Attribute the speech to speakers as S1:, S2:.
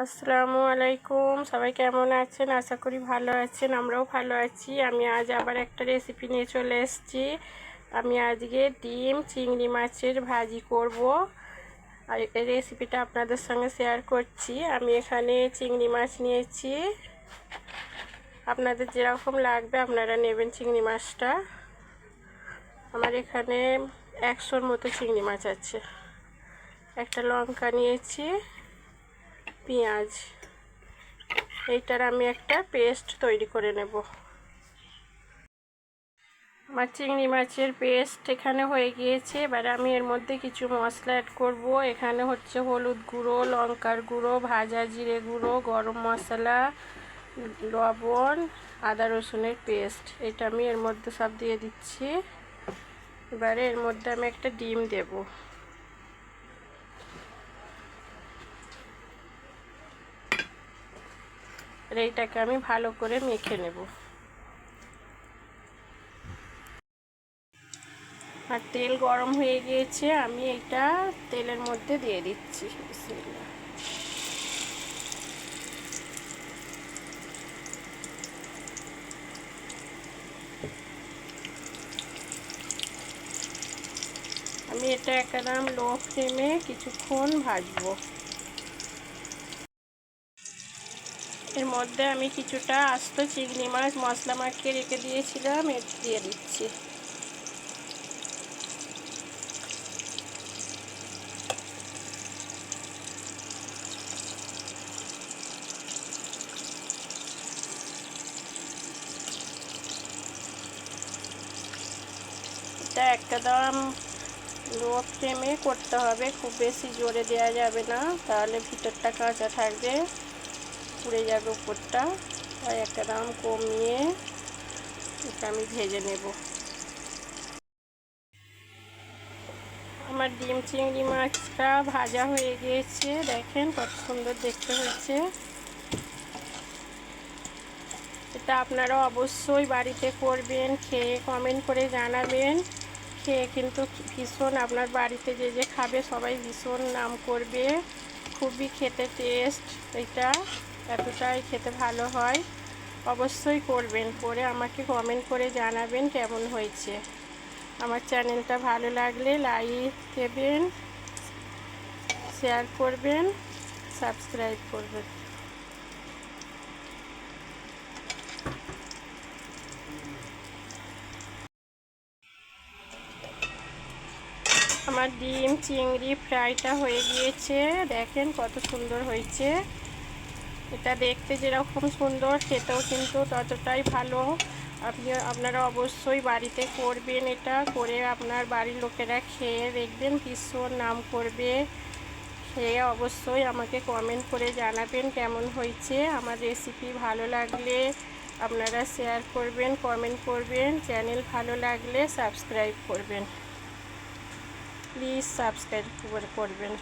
S1: আসসালামু আলাইকুম। সবাই কেমন আছেন? আশা করি ভালো আছেন। আমরাও ভালো আছি। আমি আজ আবার একটা রেসিপি নিয়ে চলে এসেছি। আমি আজকে ডিম চিংড়ি মাছের ভাজি করব। আর এই রেসিপিটা আপনাদের সঙ্গে শেয়ার করছি। আমি এখানে চিংড়ি মাছ নিয়েছি। আপনাদের যেরকম লাগবে আপনারা নেবেন চিংড়ি মাছটা। আমার এখানে 100-র মতো চিংড়ি মাছ আছে। একটা লঙ্কা নিয়েছি, পেঁয়াজ। এইটার আমি একটা পেস্ট তৈরি করে নেব। আমার চিংড়ি মাছের পেস্ট এখানে হয়ে গিয়েছে। এবার আমি এর মধ্যে কিছু মশলা অ্যাড করব। এখানে হচ্ছে হলুদ গুঁড়ো, লঙ্কার গুঁড়ো, ভাজা জিরে গুঁড়ো, গরম মশলা, লবণ, আদা রসুনের পেস্ট। এটা আমি এর মধ্যে সব দিয়ে দিচ্ছি। এবারে এর মধ্যে আমি একটা ডিম দেব। এইটাকে আমি ভালো করে মেখে নেব। আর তেল গরম হয়ে গিয়েছে, আমি এটা তেলের মধ্যে দিয়ে দিচ্ছি। আমি এটা একদম লো ফ্লেমে কিছুক্ষণ ভাজবো। এর মধ্যে আমি কিছুটা আস্ত চিংড়ি মাছ মশলা মাখিয়ে রেখে দিয়েছিলাম, এটা দিয়ে দিচ্ছি। এটা একদম লো ফ্লেমে করতে হবে, খুব বেশি জোরে দেওয়া যাবে না, তাহলে ভিতরটা কাঁচা থাকবে, পুড়ে যাবে উপরটা। তাই একদম কমিয়ে এটা আমি ভেজে নেব। আমার ডিম চিংড়ি মাছটা ভাজা হয়ে গিয়েছে, দেখেন কত সুন্দর দেখতে হয়েছে। এটা আপনারা অবশ্যই বাড়িতে করবেন, খেয়ে কমেন্ট করে জানাবেন। খেয়ে কিন্তু ভীষণ, আপনার বাড়িতে যে যে খাবে সবাই ভীষণ নাম করবে। খুবই খেতে টেস্ট, এটা এতটাই খেতে ভালো হয়। অবশ্যই করবেন, করে আমাকে কমেন্ট করে জানাবেন কেমন হয়েছে। আমার চ্যানেলটা ভালো লাগলে লাইক দেবেন, শেয়ার করবেন, সাবস্ক্রাইব করবেন। আমার ডিম চিংড়ি ফ্রাইটা হয়ে গিয়েছে, দেখেন কত সুন্দর হয়েছে। এটা দেখতে যেরকম সুন্দর, খেতেও কিন্তু ততটাই ভালো। আপনারা অবশ্যই বাড়িতে করবেন, এটা করে আপনার বাড়ির লোকেরা খেয়ে দেখবেন ভীষণ নাম করবে। খেয়ে অবশ্যই আমাকে কমেন্ট করে জানাবেন কেমন হয়েছে। আমার রেসিপি ভালো লাগলে আপনারা শেয়ার করবেন, কমেন্ট করবেন। চ্যানেল ভালো লাগলে সাবস্ক্রাইব করবেন, প্লিজ সাবস্ক্রাইব করবেন।